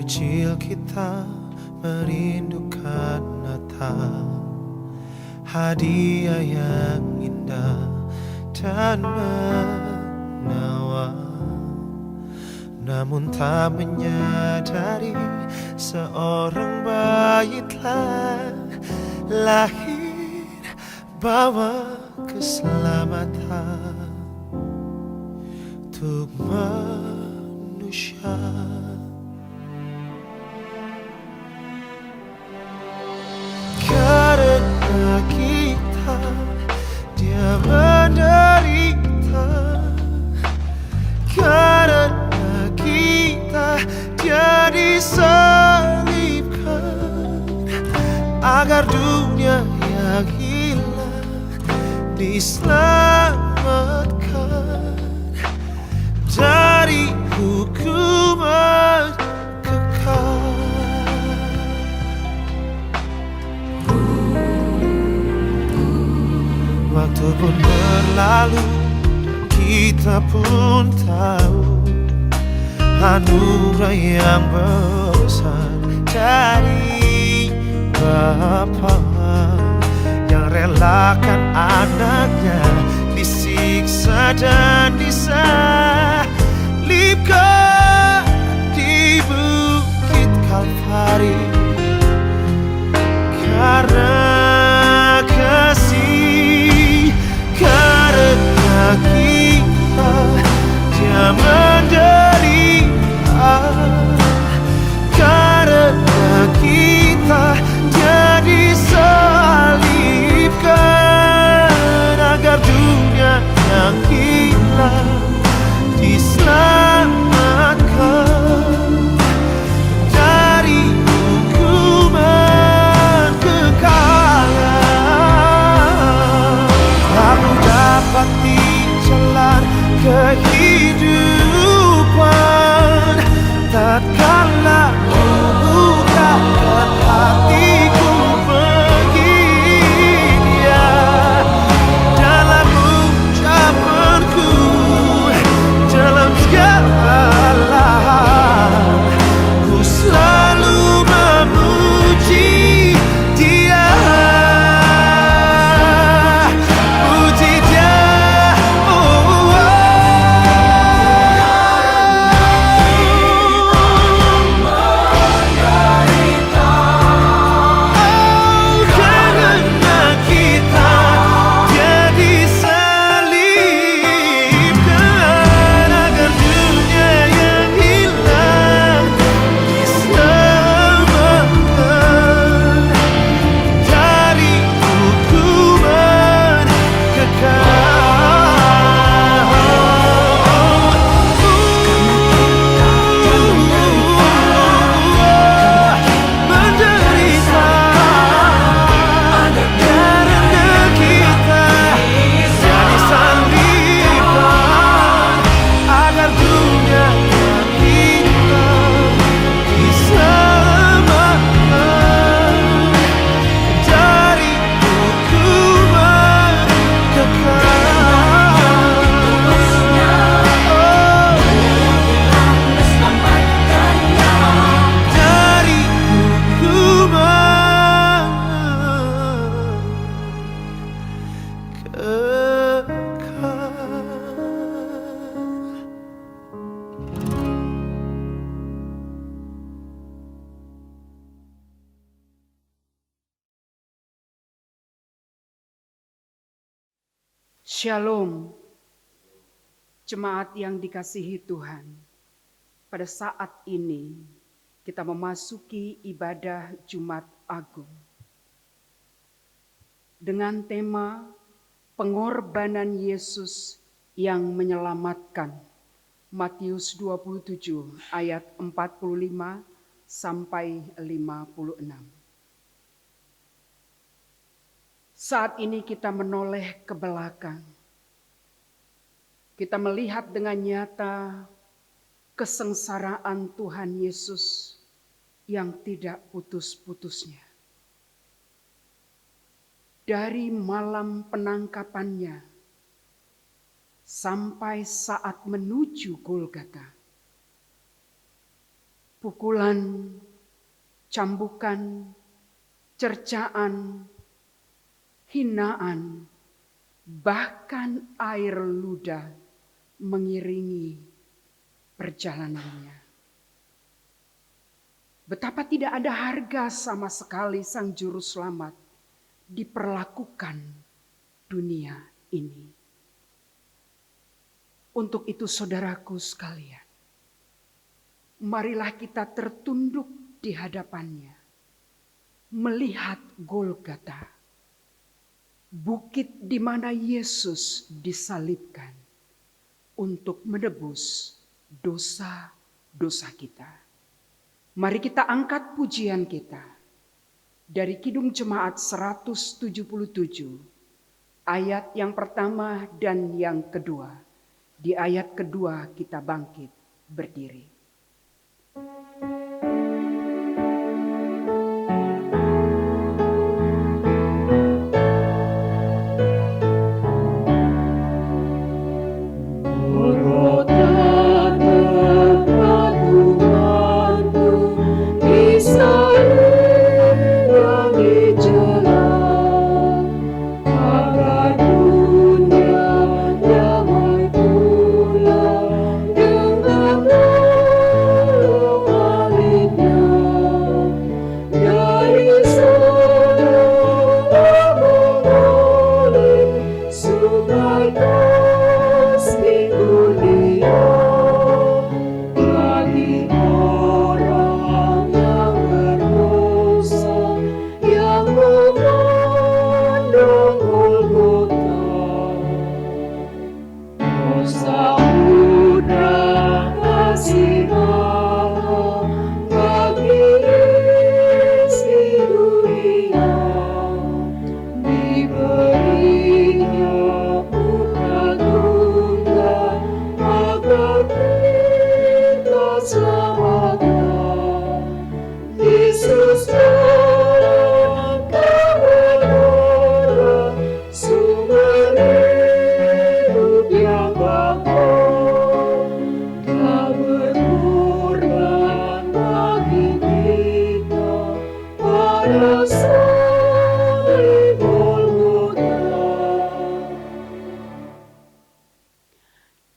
kecil kita merindukan Natal, hadiah yang indah dan menawan. Namun tak menyadari seorang bayi telah lahir bawa keselamatan untuk manusia. Karena kita dia menderita, karena kita dia disalibkan, agar dunia yang hilang diselamatkan dari hukuman kekal. Waktu pun berlalu dan kita pun tahu anugerah yang besar dari Bapa yang relakan anaknya disiksa dan disalibkan di bukit Kalvari. Karena kasih, karena kita dia menderita, karena kita dia disalibkan, agar dunia yang hilang diselamatkan dari hukuman kekal. Aku dapati jalan kehidupan tatkala membukakan hatiku bagi Dia. Dalam ucapanku, dalam segala hal, ku selalu memuji Dia. Puji Dia, oh, karena kita dia disalibkan, agar dunia yang hilang diselamatkan dari hukuman kekal. Menderita karena kita dia disalibkan, agar dunia yang hilang diselamatkan dari hukuman kekal. Dari hukuman kekal. Shalom, jemaat yang dikasihi Tuhan. Pada saat ini kita memasuki ibadah Jumat Agung dengan tema pengorbanan Yesus yang menyelamatkan. Matius 27 ayat 45 sampai 56. Saat ini kita menoleh ke belakang. Kita melihat dengan nyata kesengsaraan Tuhan Yesus yang tidak putus-putusnya. Dari malam penangkapannya sampai saat menuju Golgota. pukulan, cambukan, cercaan, hinaan, bahkan air ludah mengiringi perjalanannya. Betapa tidak ada harga sama sekali Sang Juru Selamat diperlakukan dunia ini. Untuk itu saudaraku sekalian, marilah kita tertunduk di hadapannya, melihat Golgota, bukit di mana Yesus disalibkan untuk menebus dosa-dosa kita. Mari kita angkat pujian kita dari Kidung Jemaat 177, ayat yang pertama dan yang kedua. Di ayat kedua kita bangkit berdiri.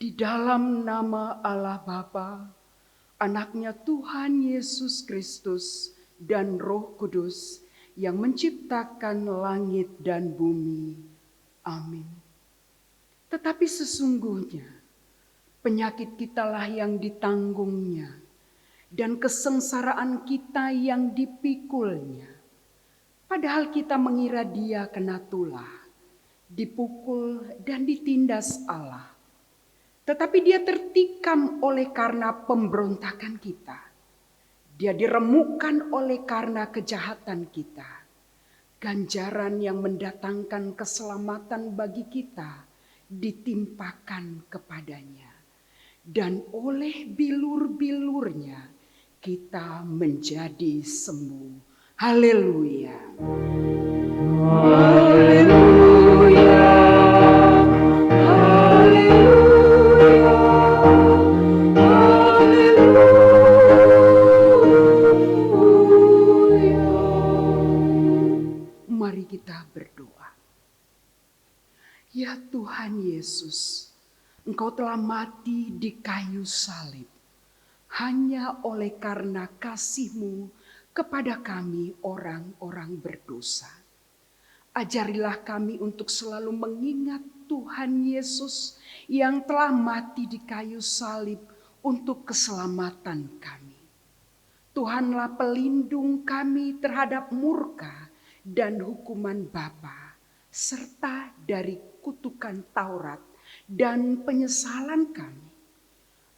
Di dalam nama Allah Bapa, Anaknya Tuhan Yesus Kristus dan Roh Kudus yang menciptakan langit dan bumi. Amin. Tetapi sesungguhnya penyakit kitalah yang ditanggungnya dan kesengsaraan kita yang dipikulnya. Padahal kita mengira Dia kena tulah, dipukul dan ditindas Allah. Tetapi Dia tertikam oleh karena pemberontakan kita. Dia diremukkan oleh karena kejahatan kita. Ganjaran yang mendatangkan keselamatan bagi kita ditimpakan kepadanya. Dan oleh bilur-bilurnya kita menjadi sembuh. Haleluya. Haleluya. Mari kita berdoa. Ya Tuhan Yesus, Engkau telah mati di kayu salib hanya oleh karena kasih-Mu kepada kami orang-orang berdosa. Ajarilah kami untuk selalu mengingat Tuhan Yesus yang telah mati di kayu salib untuk keselamatan kami. Tuhanlah pelindung kami terhadap murka dan hukuman Bapa, serta dari kutukan Taurat dan penyesalan kami.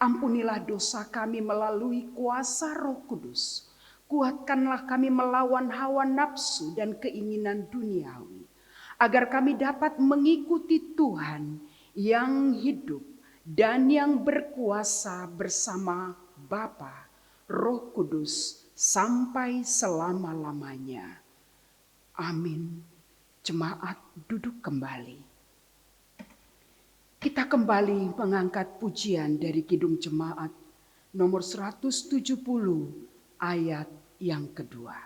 Ampunilah dosa kami melalui kuasa Roh Kudus. Kuatkanlah kami melawan hawa nafsu dan keinginan duniawi, agar kami dapat mengikuti Tuhan yang hidup dan yang berkuasa bersama Bapa, Roh Kudus sampai selama-lamanya. Amin. Jemaat duduk kembali. Kita kembali mengangkat pujian dari Kidung Jemaat nomor 170 ayat yang kedua.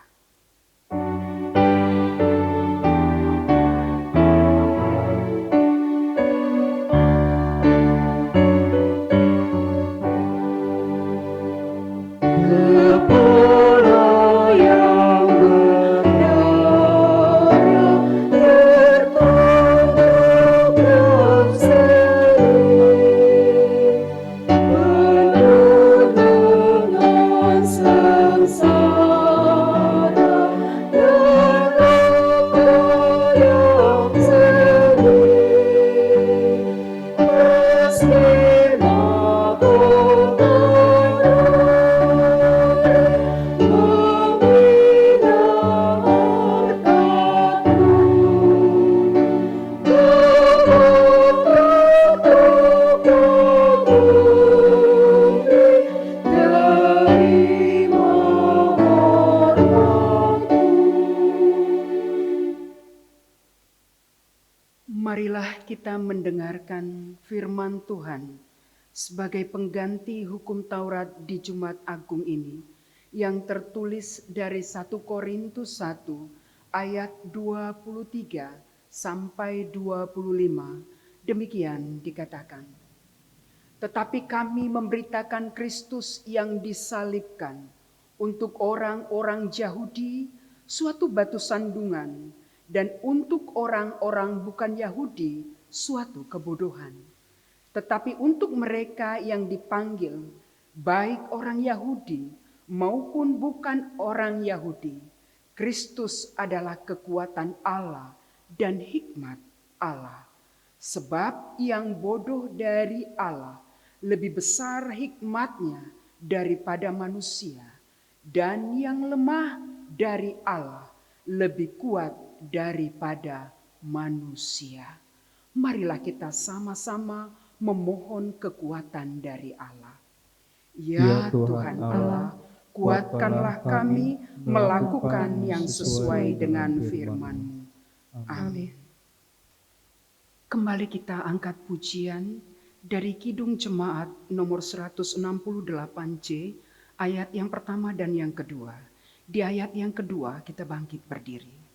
Marilah kita mendengarkan firman Tuhan sebagai pengganti hukum Taurat di Jumat Agung ini yang tertulis dari 1 Korintus 1 ayat 23 sampai 25. Demikian dikatakan. Tetapi kami memberitakan Kristus yang disalibkan, untuk orang-orang Yahudi suatu batu sandungan, dan untuk orang-orang bukan Yahudi suatu kebodohan. Tetapi untuk mereka yang dipanggil, baik orang Yahudi maupun bukan orang Yahudi, Kristus adalah kekuatan Allah dan hikmat Allah. Sebab yang bodoh dari Allah lebih besar hikmatnya daripada manusia, dan yang lemah dari Allah lebih kuat daripada manusia. Marilah kita sama-sama memohon kekuatan dari Allah. Ya Tuhan Allah, kuatkanlah kami melakukan yang sesuai dengan firman-Mu. Amin. Kembali kita angkat pujian dari Kidung Jemaat nomor 168C, ayat yang pertama dan yang kedua. Di ayat yang kedua kita bangkit berdiri.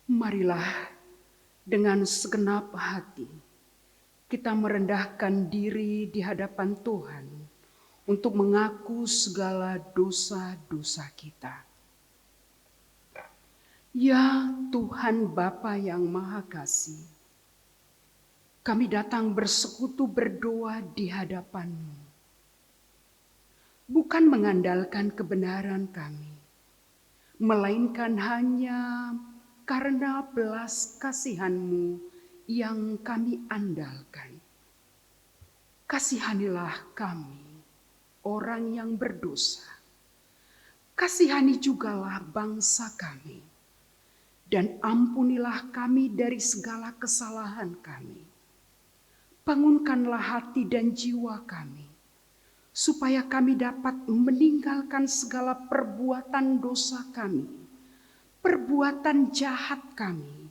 Marilah dengan segenap hati kita merendahkan diri di hadapan Tuhan untuk mengaku segala dosa-dosa kita. Ya Tuhan Bapa yang Maha Kasih, kami datang bersekutu berdoa di hadapan-Mu, bukan mengandalkan kebenaran kami, melainkan hanya karena belas kasihan-Mu yang kami andalkan. Kasihanilah kami, orang yang berdosa. Kasihani jugalah bangsa kami. Dan ampunilah kami dari segala kesalahan kami. Bangunkanlah hati dan jiwa kami, supaya kami dapat meninggalkan segala perbuatan dosa kami, perbuatan jahat kami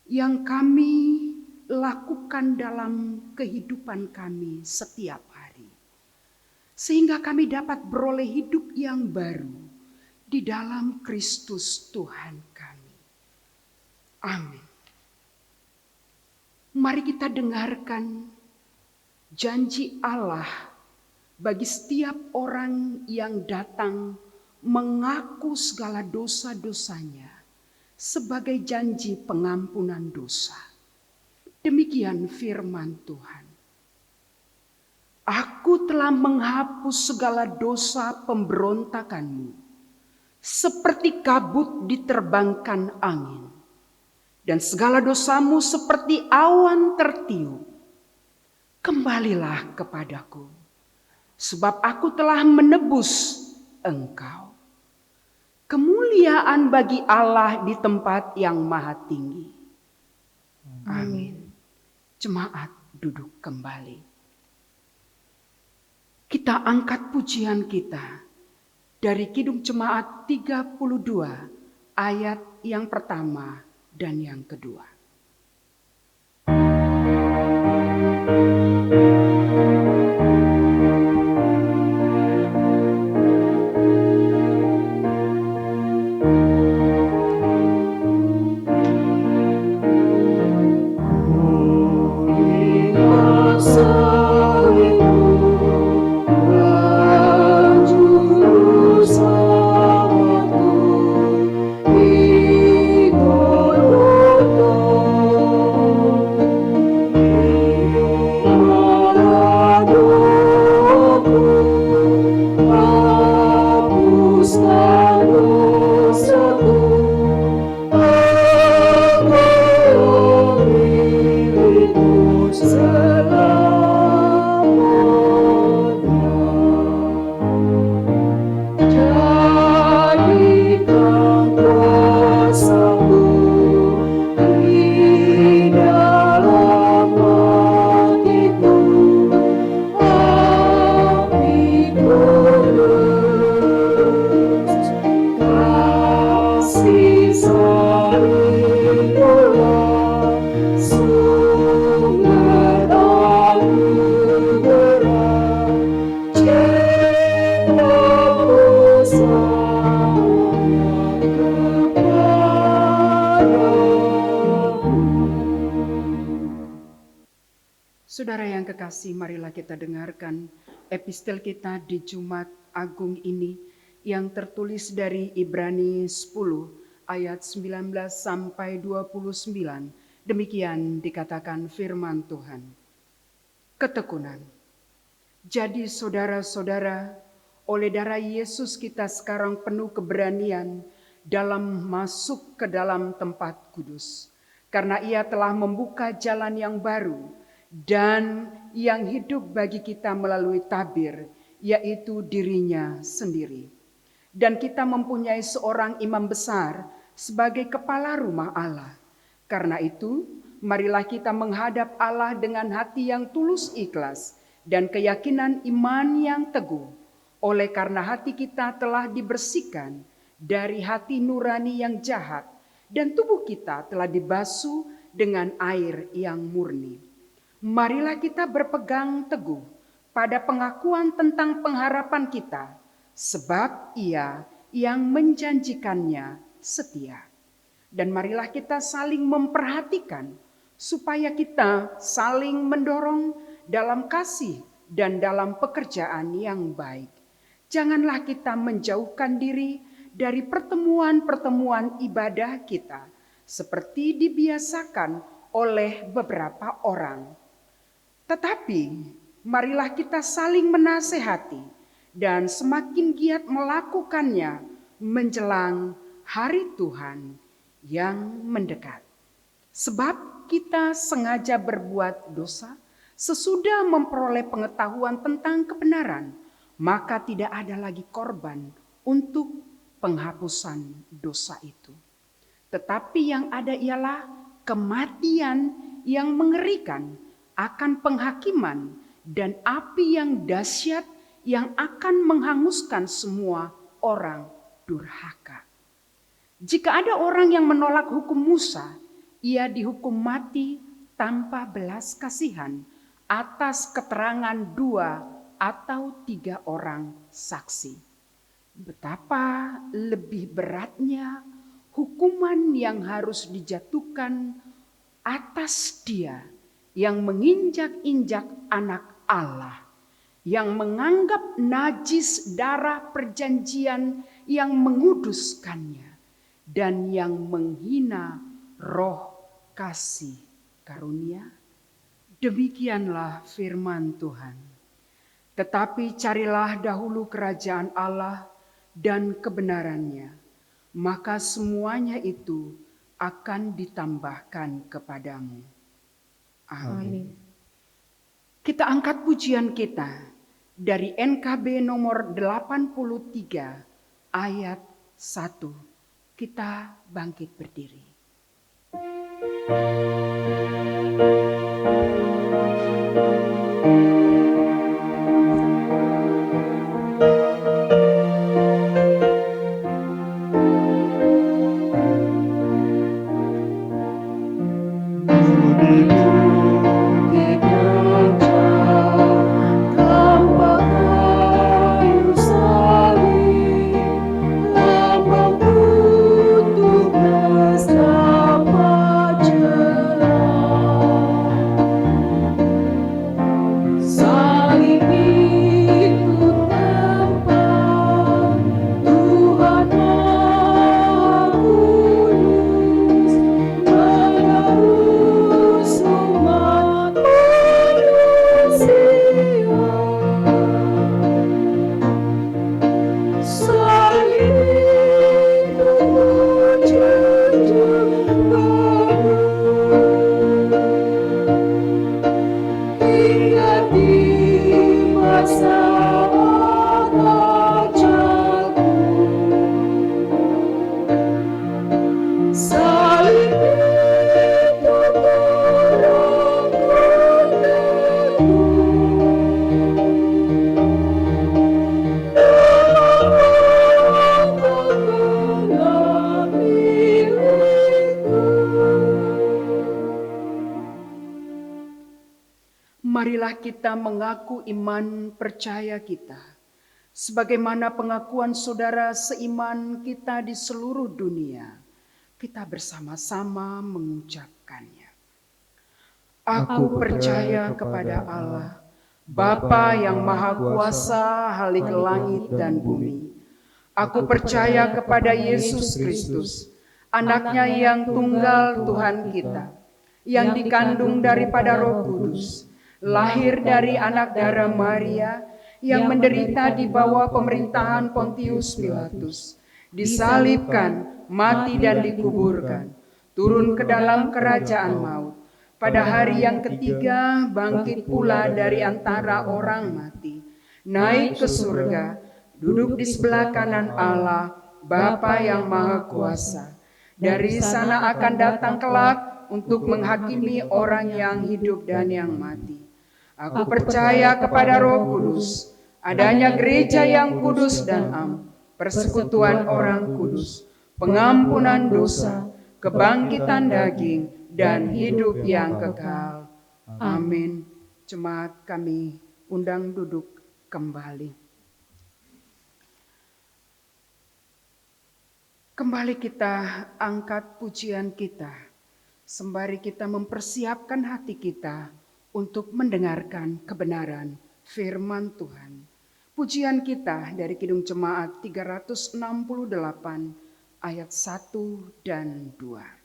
yang kami lakukan dalam kehidupan kami setiap hari. Sehingga kami dapat beroleh hidup yang baru di dalam Kristus Tuhan kami. Amin. Mari kita dengarkan janji Allah bagi setiap orang yang datang mengaku segala dosa-dosanya sebagai janji pengampunan dosa. Demikian firman Tuhan. Aku telah menghapus segala dosa pemberontakanmu, seperti kabut diterbangkan angin, dan segala dosamu seperti awan tertiup. Kembalilah kepadaku, sebab aku telah menebus engkau. Kemuliaan bagi Allah di tempat yang maha tinggi. Amin. Jemaat duduk kembali. Kita angkat pujian kita dari Kidung Jemaat 32 ayat yang pertama dan yang kedua. Saudara yang kekasih, marilah kita dengarkan epistel kita di Jumat Agung ini yang tertulis dari Ibrani 10 ayat 19 sampai 29. Demikian dikatakan firman Tuhan. Ketekunan. Jadi saudara-saudara, oleh darah Yesus kita sekarang penuh keberanian dalam masuk ke dalam tempat kudus. Karena Ia telah membuka jalan yang baru dan yang hidup bagi kita melalui tabir, yaitu dirinya sendiri. Dan kita mempunyai seorang imam besar sebagai kepala rumah Allah. Karena itu, marilah kita menghadap Allah dengan hati yang tulus ikhlas dan keyakinan iman yang teguh. Oleh karena hati kita telah dibersihkan dari hati nurani yang jahat dan tubuh kita telah dibasuh dengan air yang murni. Marilah kita berpegang teguh pada pengakuan tentang pengharapan kita, sebab Ia yang menjanjikannya setia. Dan marilah kita saling memperhatikan, supaya kita saling mendorong dalam kasih dan dalam pekerjaan yang baik. Janganlah kita menjauhkan diri dari pertemuan-pertemuan ibadah kita, seperti dibiasakan oleh beberapa orang. Tetapi marilah kita saling menasehati dan semakin giat melakukannya menjelang hari Tuhan yang mendekat. Sebab kita sengaja berbuat dosa sesudah memperoleh pengetahuan tentang kebenaran, maka tidak ada lagi korban untuk penghapusan dosa itu. Tetapi yang ada ialah kematian yang mengerikan akan penghakiman dan api yang dahsyat yang akan menghanguskan semua orang durhaka. Jika ada orang yang menolak hukum Musa, ia dihukum mati tanpa belas kasihan atas keterangan 2 atau 3 orang saksi. Betapa lebih beratnya hukuman yang harus dijatuhkan atas dia yang menginjak-injak anak Allah, yang menganggap najis darah perjanjian yang menguduskannya, dan yang menghina roh kasih karunia. Demikianlah firman Tuhan. Tetapi carilah dahulu kerajaan Allah dan kebenarannya, maka semuanya itu akan ditambahkan kepadamu. Amin. Kita angkat pujian kita dari NKB nomor 83 ayat 1. Kita bangkit berdiri. Marilah kita mengaku iman percaya kita, sebagaimana pengakuan saudara seiman kita di seluruh dunia. Kita bersama-sama mengucapkannya. Aku percaya kepada Allah, Bapa yang Maha Kuasa, Halik langit dan bumi. Aku percaya kepada Yesus Kristus, Anaknya yang tunggal Tuhan kita, yang dikandung daripada Roh Kudus, lahir dari anak darah Maria, yang menderita di bawah pemerintahan Pontius Pilatus, disalibkan, mati dan dikuburkan, turun ke dalam kerajaan maut, pada hari yang ketiga bangkit pula dari antara orang mati, naik ke surga, duduk di sebelah kanan Allah, Bapa yang Maha Kuasa. Dari sana akan datang kelak untuk menghakimi orang yang hidup dan yang mati. Aku percaya kepada Roh Kudus, adanya gereja yang kudus dan am, persekutuan orang kudus, pengampunan dosa, kebangkitan daging, dan hidup yang kekal. Amin. Jemaat kami undang duduk kembali. Kembali kita angkat pujian kita, sembari kita mempersiapkan hati kita untuk mendengarkan kebenaran firman Tuhan. Pujian kita dari Kidung Jemaat 368 ayat 1 dan 2.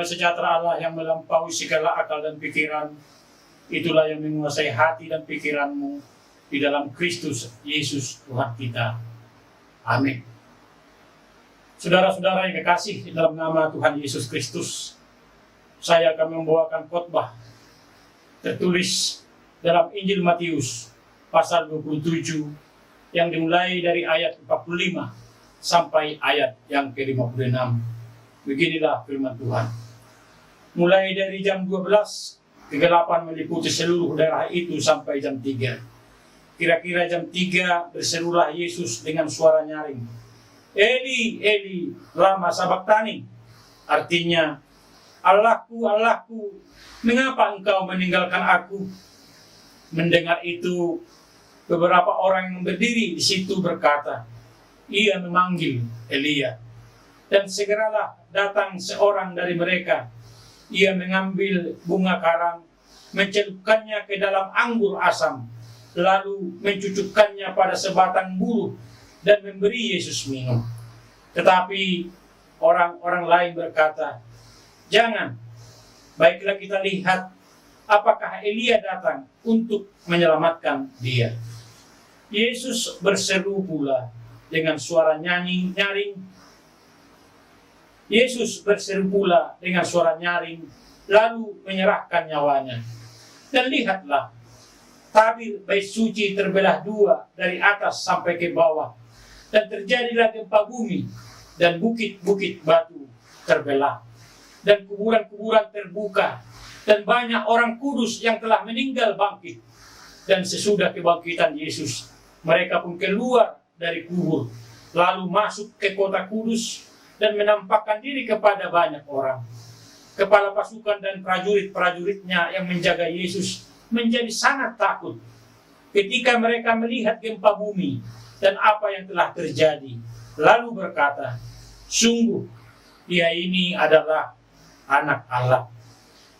Damai sejahtera Allah yang melampaui segala akal dan pikiran, itulah yang menguasai hati dan pikiranmu di dalam Kristus Yesus Tuhan kita. Amin. Saudara-saudara yang kekasih di dalam nama Tuhan Yesus Kristus, saya akan membawakan khotbah tertulis dalam Injil Matius pasal 27 yang dimulai dari ayat 45 sampai ayat yang ke-56. Beginilah firman Tuhan. Mulai dari jam 12, kegelapan meliputi seluruh daerah itu sampai jam 3. Kira-kira jam 3 berserulah Yesus dengan suara nyaring, Eli, Eli, lama sabachthani. Artinya, Allahku, Allahku, mengapa engkau meninggalkan aku? Mendengar itu, beberapa orang yang berdiri di situ berkata, ia memanggil Elia. Dan segeralah datang seorang dari mereka. Ia mengambil bunga karang, mencelupkannya ke dalam anggur asam, lalu mencucukkannya pada sebatang buluh dan memberi Yesus minum. Tetapi orang-orang lain berkata, jangan, baiklah kita lihat apakah Elia datang untuk menyelamatkan dia. Yesus berseru pula dengan suara nyaring. Yesus berseru pula dengan suara nyaring, lalu menyerahkan nyawanya. Dan lihatlah, tabir bait suci terbelah dua dari atas sampai ke bawah. Dan terjadilah gempa bumi, dan bukit-bukit batu terbelah. Dan kuburan-kuburan terbuka, dan banyak orang kudus yang telah meninggal bangkit. Dan sesudah kebangkitan Yesus, mereka pun keluar dari kubur, lalu masuk ke kota kudus, dan menampakkan diri kepada banyak orang. Kepala pasukan dan prajurit-prajuritnya yang menjaga Yesus menjadi sangat takut ketika mereka melihat gempa bumi dan apa yang telah terjadi. Lalu berkata, sungguh, dia ini adalah anak Allah.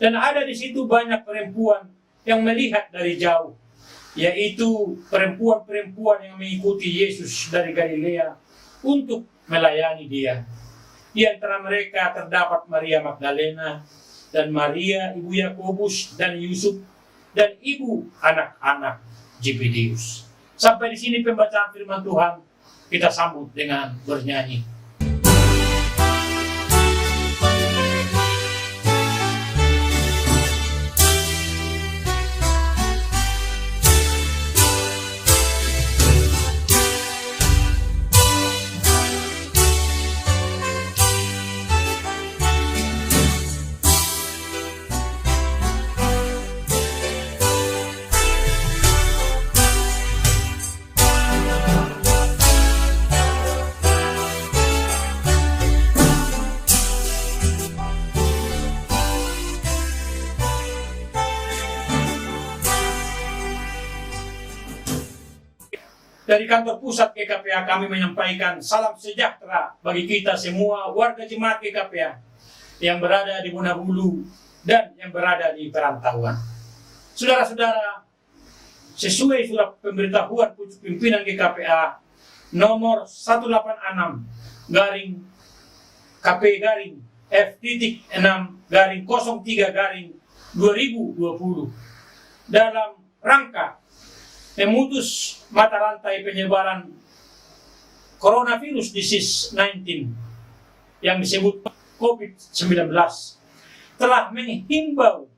Dan ada di situ banyak perempuan yang melihat dari jauh, yaitu perempuan-perempuan yang mengikuti Yesus dari Galilea untuk melayani dia. Di antara mereka terdapat Maria Magdalena dan Maria ibu Yakobus dan Yusuf dan ibu anak-anak Zebedeus. Sampai di sini pembacaan firman Tuhan, kita sambut dengan bernyanyi. Dari kantor pusat GKPA kami menyampaikan salam sejahtera bagi kita semua warga jemaat GKPA yang berada di Monabulu dan yang berada di perantauan. Saudara-saudara, sesuai surat pemberitahuan pucuk pimpinan GKPA nomor 186 garing KP garing F.6 garing 03 garing 2020 dalam rangka memutus mata rantai penyebaran coronavirus disease 19 yang disebut COVID-19 telah menghimbau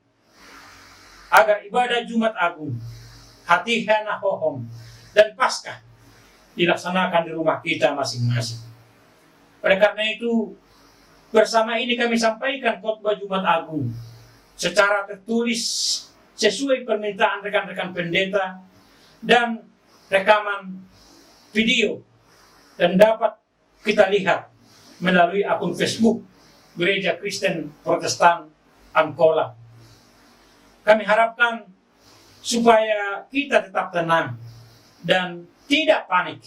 agar ibadah Jumat Agung, Hatihana Hohom, dan Paskah dilaksanakan di rumah kita masing-masing. Oleh karena itu, bersama ini kami sampaikan khotbah Jumat Agung secara tertulis sesuai permintaan rekan-rekan pendeta dan rekaman video, dan dapat kita lihat melalui akun Facebook Gereja Kristen Protestan Angkola. Kami harapkan supaya kita tetap tenang dan tidak panik,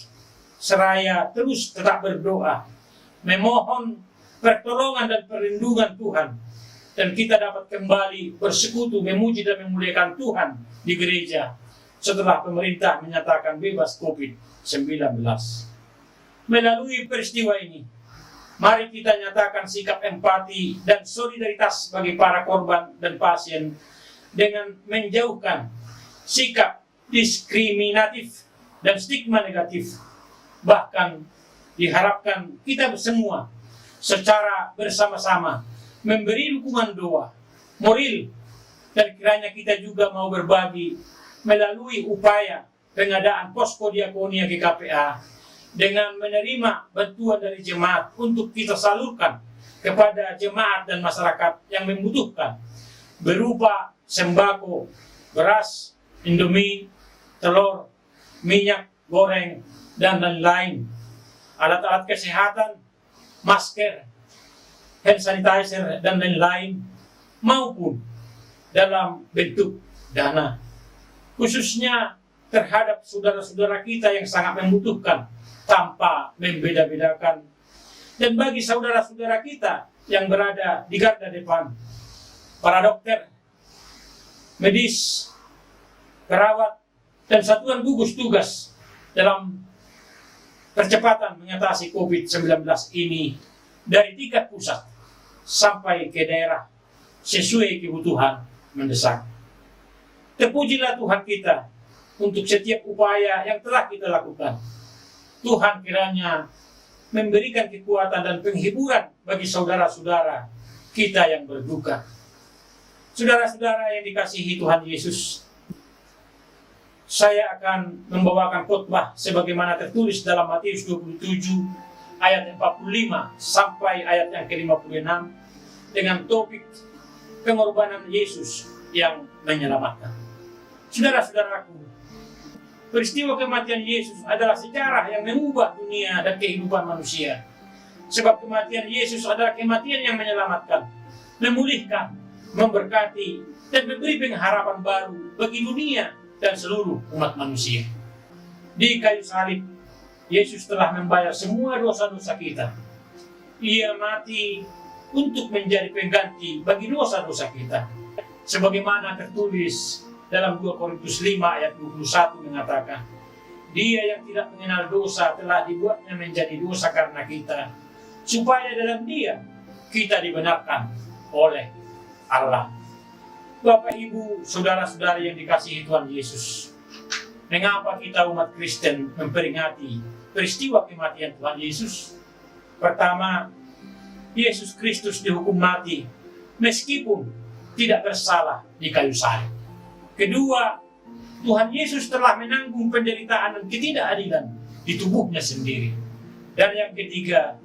seraya terus tetap berdoa, memohon pertolongan dan perlindungan Tuhan, dan kita dapat kembali bersekutu, memuji dan memuliakan Tuhan di gereja setelah pemerintah menyatakan bebas COVID-19. Melalui peristiwa ini, Mari kita nyatakan sikap empati dan solidaritas bagi para korban dan pasien dengan menjauhkan sikap diskriminatif dan stigma negatif. Bahkan diharapkan kita semua secara bersama-sama memberi dukungan doa, moral, dan kiranya kita juga mau berbagi melalui upaya pengadaan posko diakonia GKPA dengan menerima bantuan dari jemaat untuk kita salurkan kepada jemaat dan masyarakat yang membutuhkan berupa sembako, beras, Indomie, telur, minyak goreng, dan lain-lain, alat-alat kesehatan, masker, hand sanitizer, dan lain-lain, maupun dalam bentuk dana, khususnya terhadap saudara-saudara kita yang sangat membutuhkan tanpa membeda-bedakan, dan bagi saudara-saudara kita yang berada di garda depan, para dokter, medis, perawat, dan satuan gugus tugas dalam percepatan mengatasi COVID-19 ini dari tingkat pusat sampai ke daerah sesuai kebutuhan mendesak. Terpujilah Tuhan kita untuk setiap upaya yang telah kita lakukan. Tuhan kiranya memberikan kekuatan dan penghiburan bagi saudara-saudara kita yang berduka. Saudara-saudara yang dikasihi Tuhan Yesus, saya akan membawakan khotbah sebagaimana tertulis dalam Matius 27 ayat 45 sampai ayat yang ke-56 dengan topik pengorbanan Yesus yang menyelamatkan. Saudara-saudaraku, peristiwa kematian Yesus adalah sejarah yang mengubah dunia dan kehidupan manusia. Sebab kematian Yesus adalah kematian yang menyelamatkan, memulihkan, memberkati, dan memberi pengharapan baru bagi dunia dan seluruh umat manusia. Di kayu salib, Yesus telah membayar semua dosa-dosa kita. Ia mati untuk menjadi pengganti bagi dosa-dosa kita. Sebagaimana tertulis dalam 2 Korintus 5 ayat 21 mengatakan, Dia yang tidak mengenal dosa telah dibuatnya menjadi dosa karena kita, supaya dalam Dia kita dibenarkan oleh Allah. Bapak, Ibu, saudara-saudari yang dikasihi Tuhan Yesus, mengapa kita umat Kristen memperingati peristiwa kematian Tuhan Yesus? Pertama, Yesus Kristus dihukum mati meskipun tidak bersalah di kayu salib. Kedua, Tuhan Yesus telah menanggung penderitaan dan ketidakadilan di tubuhnya sendiri. Dan yang ketiga,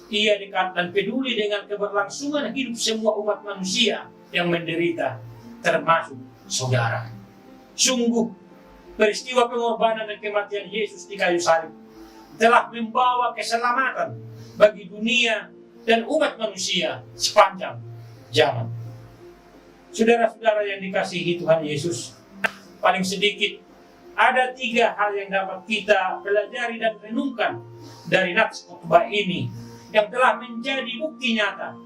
Ia dekat dan peduli dengan keberlangsungan hidup semua umat manusia yang menderita, termasuk saudara. Sungguh, peristiwa pengorbanan dan kematian Yesus di kayu salib telah membawa keselamatan bagi dunia dan umat manusia sepanjang zaman. Saudara-saudara yang dikasihi Tuhan Yesus, paling sedikit ada 3 hal yang dapat kita pelajari dan renungkan dari nats khotbah ini yang telah menjadi bukti nyata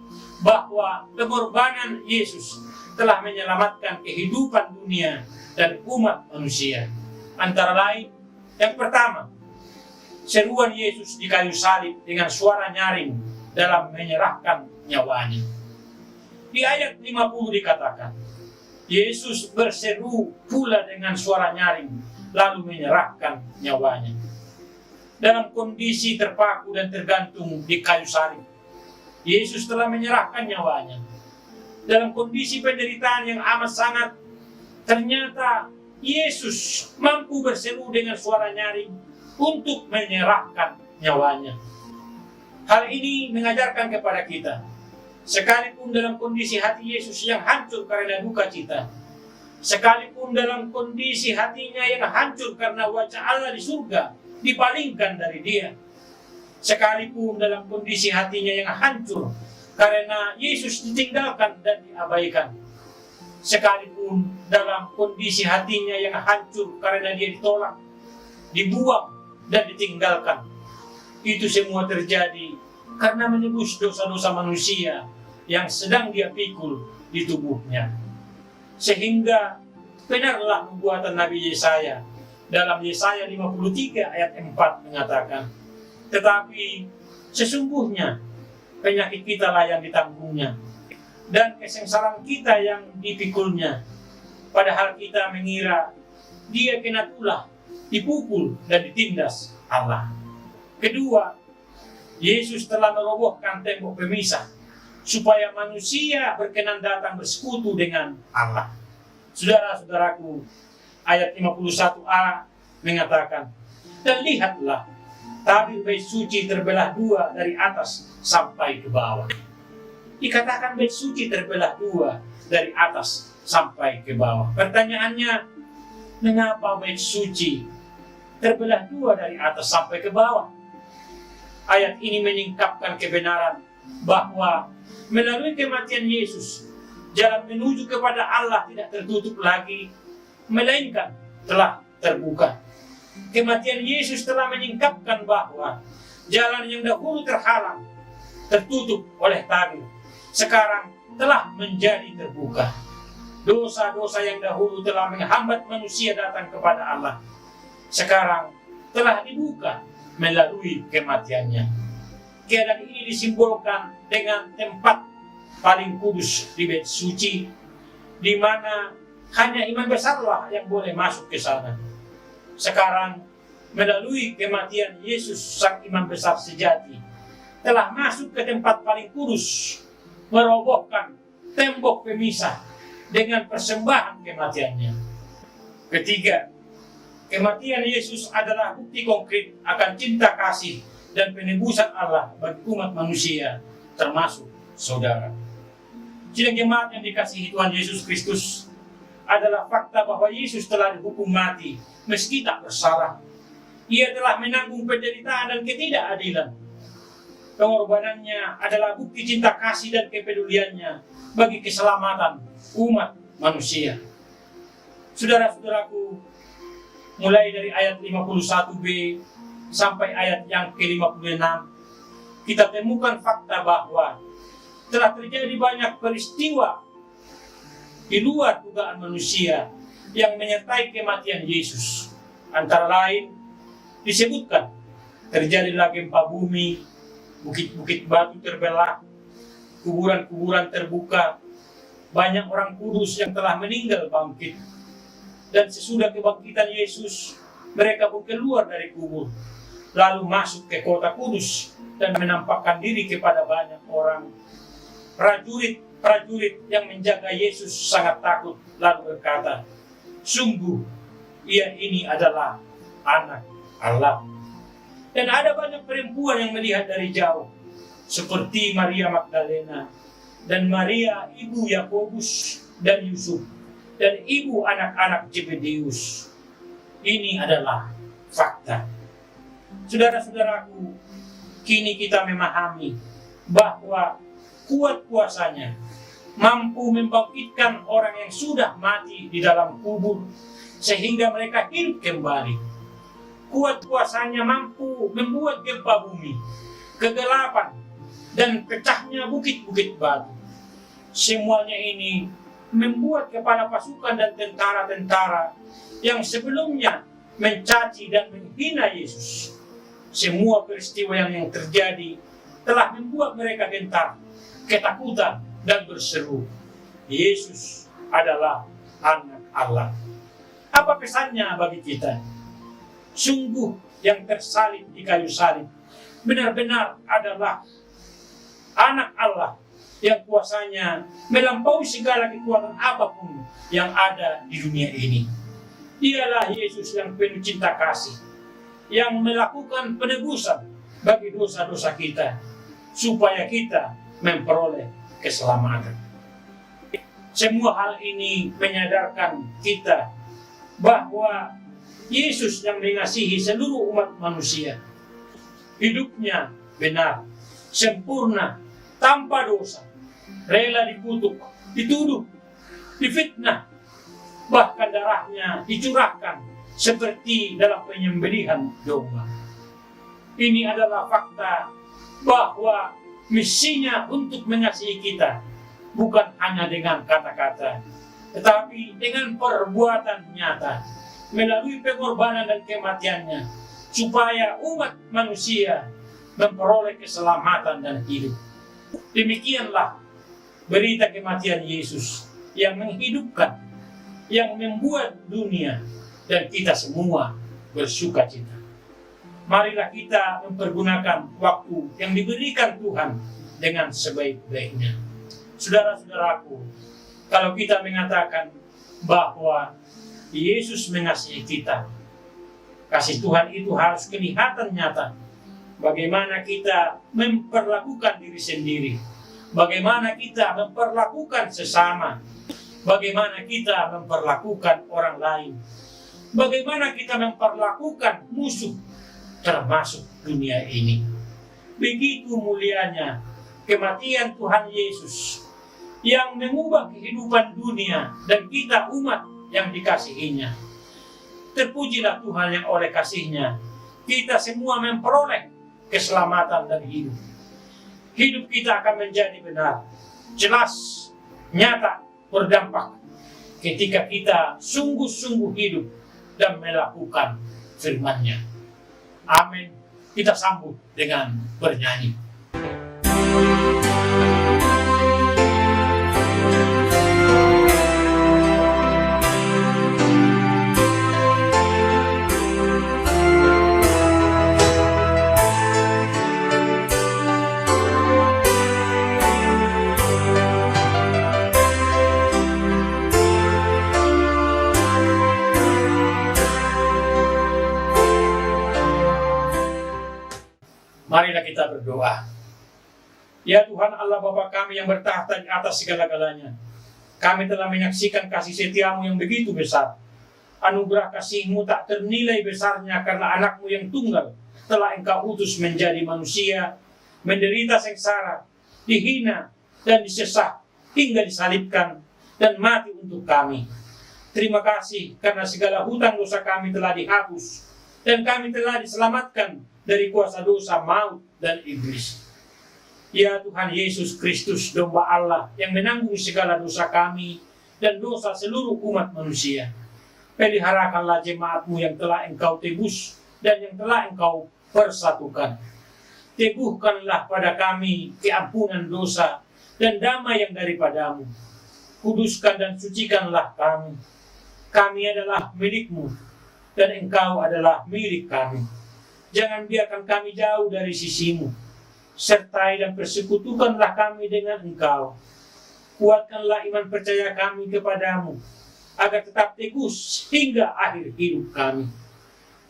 bahwa pengorbanan Yesus telah menyelamatkan kehidupan dunia dan umat manusia. Antara lain, yang pertama, seruan Yesus di kayu salib dengan suara nyaring dalam menyerahkan nyawanya. Di ayat 50 dikatakan, Yesus berseru pula dengan suara nyaring, lalu menyerahkan nyawanya. Dalam kondisi terpaku dan tergantung di kayu salib, Yesus telah menyerahkan nyawanya. Dalam kondisi penderitaan yang amat sangat, ternyata Yesus mampu berseru dengan suara nyaring untuk menyerahkan nyawanya. Hal ini mengajarkan kepada kita, sekalipun dalam kondisi hati Yesus yang hancur karena duka cita, sekalipun dalam kondisi hatinya yang hancur karena wajah Allah di surga dipalingkan dari Dia, sekalipun dalam kondisi hatinya yang hancur karena Yesus ditinggalkan dan diabaikan, sekalipun dalam kondisi hatinya yang hancur karena Dia ditolak, dibuang, dan ditinggalkan, itu semua terjadi karena menebus dosa-dosa manusia yang sedang Dia pikul di tubuhnya. Sehingga benarlah nubuatan Nabi Yesaya dalam Yesaya 53 ayat 4 mengatakan, tetapi sesungguhnya penyakit kita lah yang ditanggungnya, dan kesengsaraan kita yang dipikulnya. Padahal kita mengira dia kena tulah, dipukul dan ditindas Allah. Kedua, Yesus telah merobohkan tembok pemisah supaya manusia berkenan datang bersekutu dengan Allah. Saudara-saudaraku, ayat 51a mengatakan, dan lihatlah, tabir bait suci terbelah dua dari atas sampai ke bawah. Dikatakan bait suci terbelah dua dari atas sampai ke bawah. Pertanyaannya, mengapa bait suci terbelah dua dari atas sampai ke bawah? Ayat ini menyingkapkan kebenaran bahwa melalui kematian Yesus, jalan menuju kepada Allah tidak tertutup lagi, melainkan telah terbuka. Kematian Yesus telah menyingkapkan bahwa jalan yang dahulu terhalang, tertutup oleh tabir, sekarang telah menjadi terbuka. Dosa-dosa yang dahulu telah menghambat manusia datang kepada Allah, sekarang telah dibuka melalui kematiannya. Keadaan ini disimbolkan dengan tempat paling kudus di bait suci, di mana hanya imam besarlah yang boleh masuk ke sana. Sekarang melalui kematian Yesus, sang imam besar sejati telah masuk ke tempat paling kudus, merobohkan tembok pemisah dengan persembahan kematiannya. Ketiga, kematian Yesus adalah bukti konkret akan cinta kasih dan penebusan Allah bagi umat manusia, termasuk saudara. Sidang jemaat yang dikasihi Tuhan Yesus Kristus, adalah fakta bahwa Yesus telah dihukum mati meski tak bersalah. Ia telah menanggung penderitaan dan ketidakadilan. Pengorbanannya adalah bukti cinta kasih dan kepeduliannya bagi keselamatan umat manusia. Saudara-saudaraku, mulai dari ayat 51b sampai ayat yang ke-56, kita temukan fakta bahwa telah terjadi banyak peristiwa di luar dugaan manusia yang menyertai kematian Yesus. Antara lain disebutkan terjadilah gempa bumi, bukit-bukit batu terbelah, kuburan-kuburan terbuka, banyak orang kudus yang telah meninggal bangkit. Dan sesudah kebangkitan Yesus, mereka pun keluar dari kubur, lalu masuk ke kota kudus dan menampakkan diri kepada banyak orang. Prajurit yang menjaga Yesus sangat takut, lalu berkata, sungguh ia ini adalah anak Allah. Dan ada banyak perempuan yang melihat dari jauh, seperti Maria Magdalena dan Maria ibu Yakobus dan Yusuf dan ibu anak-anak Zebedeus. Ini adalah fakta. Saudara-saudaraku, kini kita memahami bahwa kuat kuasanya mampu membangkitkan orang yang sudah mati di dalam kubur sehingga mereka hidup kembali. Kuat kuasanya mampu membuat gempa bumi, kegelapan, dan pecahnya bukit-bukit batu. Semuanya ini membuat kepala pasukan dan tentara-tentara yang sebelumnya mencaci dan menghina Yesus. Semua peristiwa yang terjadi telah membuat mereka gentar, ketakutan, dan berseru, Yesus adalah anak Allah. Apa pesannya bagi kita? Sungguh yang tersalib di kayu salib benar-benar adalah anak Allah yang kuasanya melampaui segala kekuatan apapun yang ada di dunia ini. Dialah Yesus yang penuh cinta kasih, yang melakukan penebusan bagi dosa-dosa kita, supaya kita memperoleh keselamatan. Semua hal ini menyadarkan kita bahwa Yesus yang mengasihi seluruh umat manusia, hidupnya benar, sempurna, tanpa dosa, rela dikutuk, dituduh, difitnah, bahkan darahnya dicurahkan seperti dalam penyembelihan domba. Ini adalah fakta bahwa misinya untuk mengasihi kita bukan hanya dengan kata-kata, tetapi dengan perbuatan nyata melalui pengorbanan dan kematiannya, supaya umat manusia memperoleh keselamatan dan hidup. Demikianlah berita kematian Yesus yang menghidupkan, yang membuat dunia dan kita semua bersuka cita. Marilah kita mempergunakan waktu yang diberikan Tuhan dengan sebaik-baiknya. Saudara-saudaraku, kalau kita mengatakan bahwa Yesus mengasihi kita, kasih Tuhan itu harus kelihatan nyata. Bagaimana kita memperlakukan diri sendiri, bagaimana kita memperlakukan sesama, bagaimana kita memperlakukan orang lain, bagaimana kita memperlakukan musuh, termasuk dunia ini. Begitu mulianya kematian Tuhan Yesus yang mengubah kehidupan dunia dan kita umat yang dikasihinya. Terpujilah Tuhan yang oleh kasih-Nya kita semua memperoleh keselamatan dan hidup. Hidup kita akan menjadi benar, jelas, nyata, berdampak ketika kita sungguh-sungguh hidup dan melakukan firman-Nya. Amin. Kita sambut dengan bernyanyi. Marilah kita berdoa. Ya Tuhan Allah Bapa kami yang bertahta di atas segala-galanya, kami telah menyaksikan kasih setia-Mu yang begitu besar. Anugerah kasih-Mu tak ternilai besarnya karena anak-Mu yang tunggal telah Engkau utus menjadi manusia, menderita sengsara, dihina dan disesak hingga disalibkan dan mati untuk kami. Terima kasih karena segala hutang dosa kami telah dihapus dan kami telah diselamatkan dari kuasa dosa, maut, dan iblis. Ya Tuhan Yesus Kristus, domba Allah yang menanggung segala dosa kami dan dosa seluruh umat manusia. Peliharakanlah jemaat-Mu yang telah Engkau tebus dan yang telah Engkau persatukan. Teguhkanlah pada kami keampunan dosa dan damai yang daripada-Mu. Kuduskan dan sucikanlah kami. Kami adalah milik-Mu dan Engkau adalah milik kami. Jangan biarkan kami jauh dari sisi-Mu. Sertai dan persekutukanlah kami dengan Engkau. Kuatkanlah iman percaya kami kepada-Mu, agar tetap teguh hingga akhir hidup kami.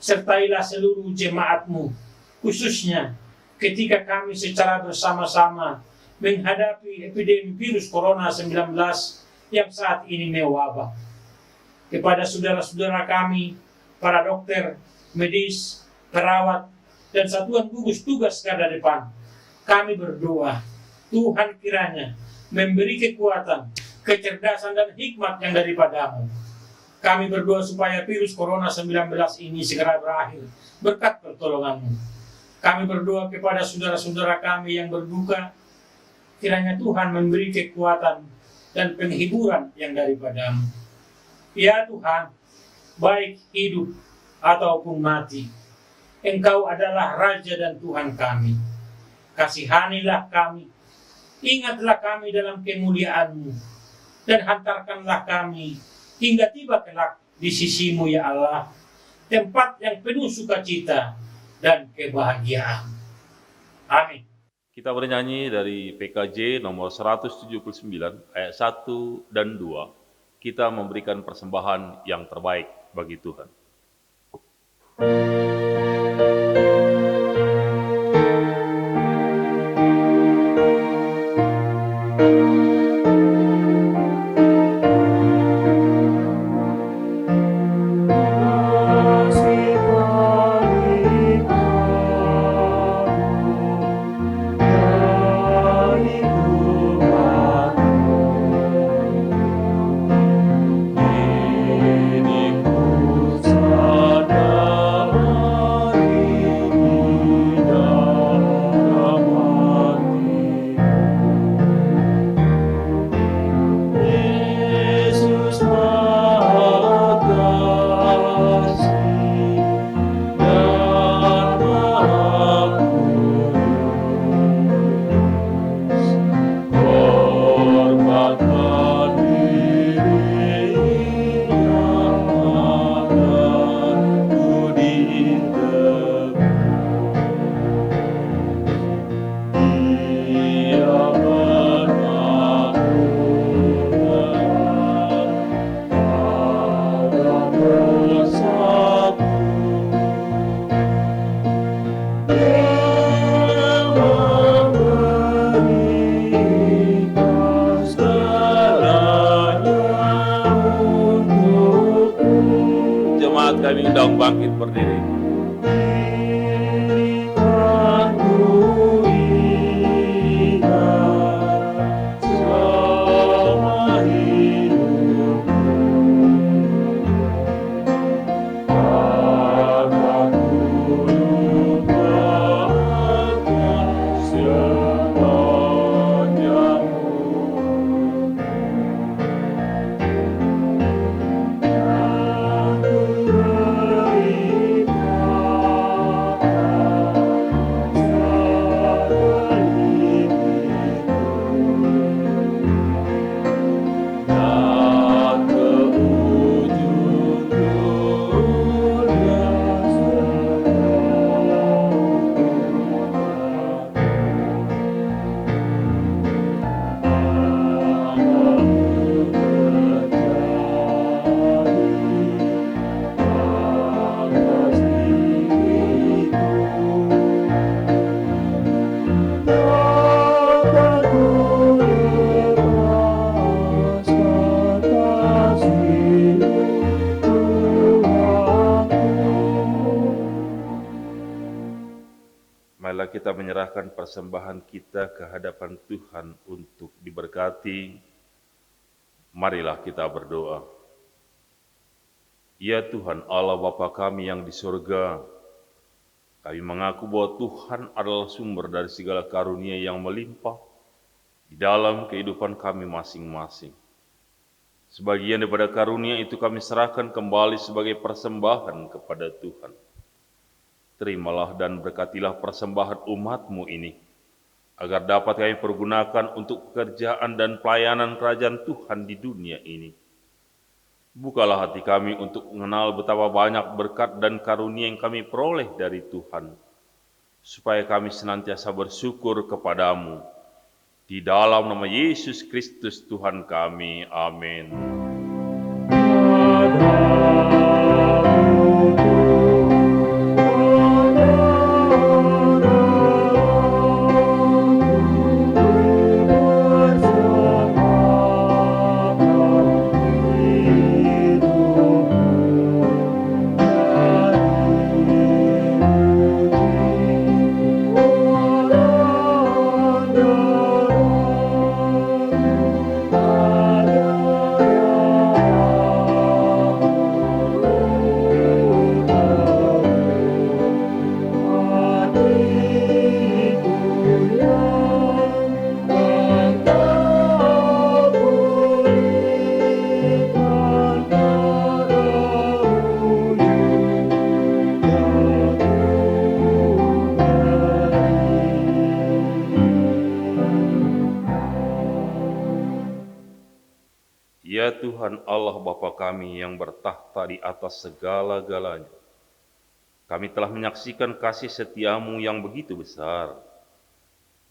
Sertailah seluruh jemaat-Mu, khususnya ketika kami secara bersama-sama menghadapi epidemi virus Corona 19 yang saat ini mewabah. Kepada saudara-saudara kami, para dokter, medis, perawat, dan satuan gugus tugas garda depan, kami berdoa, Tuhan kiranya memberi kekuatan, kecerdasan, dan hikmat yang daripada-Mu. Kami berdoa supaya virus Corona 19 ini segera berakhir berkat pertolongan-Mu. Kami berdoa kepada saudara-saudara kami yang berduka, kiranya Tuhan memberi kekuatan dan penghiburan yang daripada-Mu. Ya Tuhan, baik hidup ataupun mati, Engkau adalah Raja dan Tuhan kami. Kasihanilah kami, ingatlah kami dalam kemuliaan-Mu, dan hantarkanlah kami hingga tiba kelak di sisi-Mu ya Allah, tempat yang penuh sukacita dan kebahagiaan. Amin. Kita bernyanyi dari PKJ nomor 179 ayat 1 dan 2. Kita memberikan persembahan yang terbaik bagi Tuhan. Ini ku bangkit berdiri. Marilah kita menyerahkan persembahan kita ke hadapan Tuhan untuk diberkati. Marilah kita berdoa. Ya Tuhan Allah Bapa kami yang di surga, kami mengaku bahwa Tuhan adalah sumber dari segala karunia yang melimpah di dalam kehidupan kami masing-masing. Sebagian daripada karunia itu kami serahkan kembali sebagai persembahan kepada Tuhan. Terimalah dan berkatilah persembahan umat-Mu ini, agar dapat kami pergunakan untuk pekerjaan dan pelayanan kerajaan Tuhan di dunia ini. Bukalah hati kami untuk mengenal betapa banyak berkat dan karunia yang kami peroleh dari Tuhan, supaya kami senantiasa bersyukur kepadamu. Di dalam nama Yesus Kristus Tuhan kami, amin. Ya Tuhan Allah Bapa kami yang bertahta di atas segala-galanya, kami telah menyaksikan kasih setiamu yang begitu besar.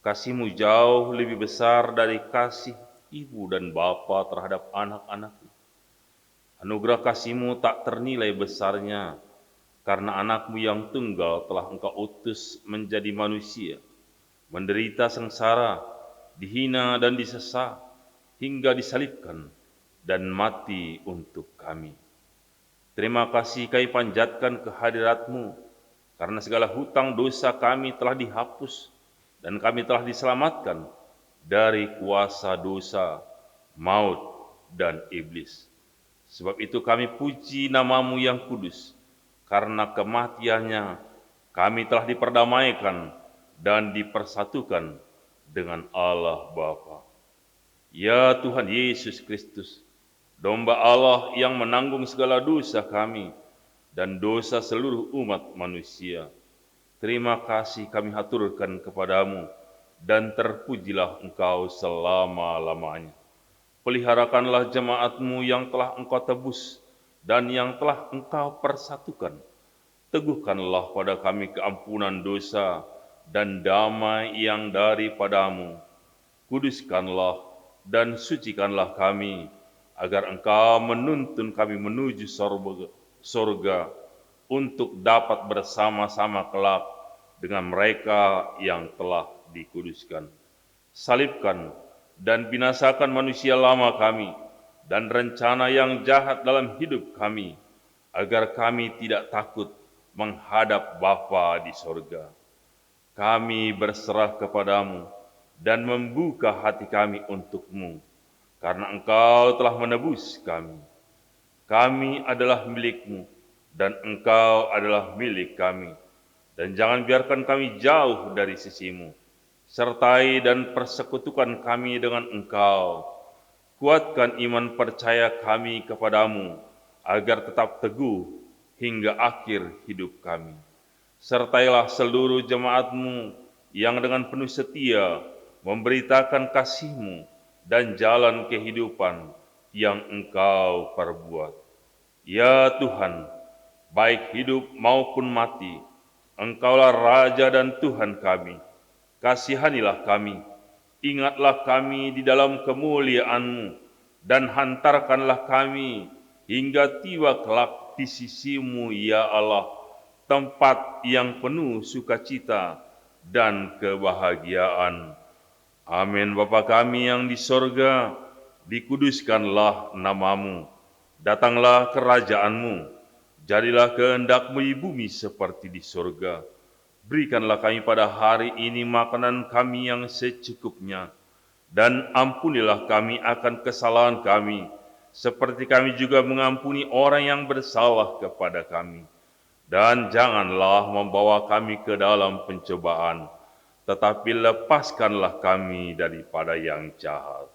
Kasih-Mu jauh lebih besar dari kasih ibu dan bapa terhadap anak-anaknya. Anugerah kasih-Mu tak ternilai besarnya, karena anak-Mu yang tunggal telah Engkau utus menjadi manusia, menderita sengsara, dihina dan disesat, hingga disalibkan dan mati untuk kami. Terima kasih kami panjatkan kehadirat-Mu, karena segala hutang dosa kami telah dihapus, dan kami telah diselamatkan dari kuasa dosa, maut, dan iblis. Sebab itu kami puji nama-Mu yang kudus, karena kematiannya kami telah diperdamaikan dan dipersatukan dengan Allah Bapa. Ya Tuhan Yesus Kristus, Domba Allah yang menanggung segala dosa kami dan dosa seluruh umat manusia, terima kasih kami haturkan kepadamu, dan terpujilah Engkau selama-lamanya. Peliharakanlah jemaat-Mu yang telah Engkau tebus dan yang telah Engkau persatukan. Teguhkanlah pada kami keampunan dosa dan damai yang daripadamu. Kuduskanlah dan sucikanlah kami, agar Engkau menuntun kami menuju sorga untuk dapat bersama-sama kelak dengan mereka yang telah dikuduskan. Salibkan dan binasakan manusia lama kami dan rencana yang jahat dalam hidup kami, agar kami tidak takut menghadap Bapa di sorga. Kami berserah kepadamu dan membuka hati kami untukmu, karena Engkau telah menebus kami. Kami adalah milikmu, dan Engkau adalah milik kami. Dan jangan biarkan kami jauh dari sisimu. Sertai dan persekutukan kami dengan Engkau. Kuatkan iman percaya kami kepadamu, agar tetap teguh hingga akhir hidup kami. Sertailah seluruh jemaat-Mu yang dengan penuh setia memberitakan kasih-Mu dan jalan kehidupan yang Engkau perbuat. Ya Tuhan, baik hidup maupun mati, Engkaulah Raja dan Tuhan kami. Kasihanilah kami, ingatlah kami di dalam kemuliaan-Mu, dan hantarkanlah kami hingga tiba kelak di sisi-Mu, ya Allah, tempat yang penuh sukacita dan kebahagiaan. Amin. Bapa kami yang di sorga, dikuduskanlah nama-Mu. Datanglah kerajaan-Mu. Jadilah kehendak-Mu di bumi seperti di sorga. Berikanlah kami pada hari ini makanan kami yang secukupnya. Dan ampunilah kami akan kesalahan kami, seperti kami juga mengampuni orang yang bersalah kepada kami. Dan janganlah membawa kami ke dalam pencobaan, tetapi lepaskanlah kami daripada yang jahat.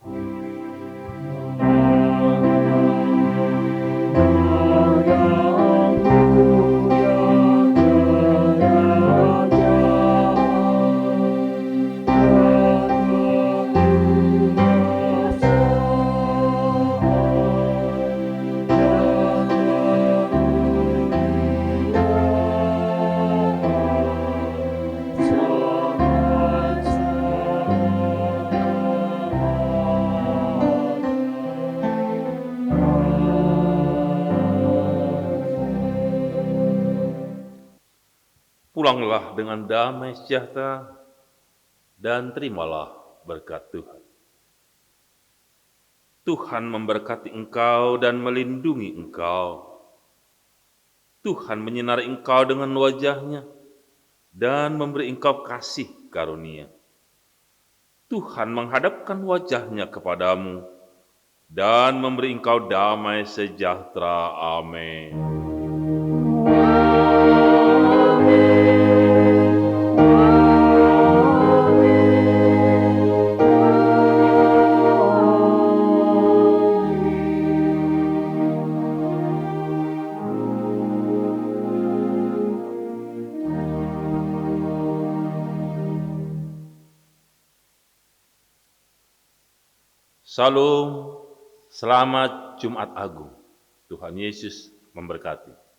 Pulanglah dengan damai sejahtera dan terimalah berkat Tuhan. Tuhan memberkati engkau dan melindungi engkau. Tuhan menyinari engkau dengan wajah-Nya dan memberi engkau kasih karunia. Tuhan menghadapkan wajah-Nya kepadamu dan memberi engkau damai sejahtera. Amin. Salam, selamat Jumat Agung. Tuhan Yesus memberkati.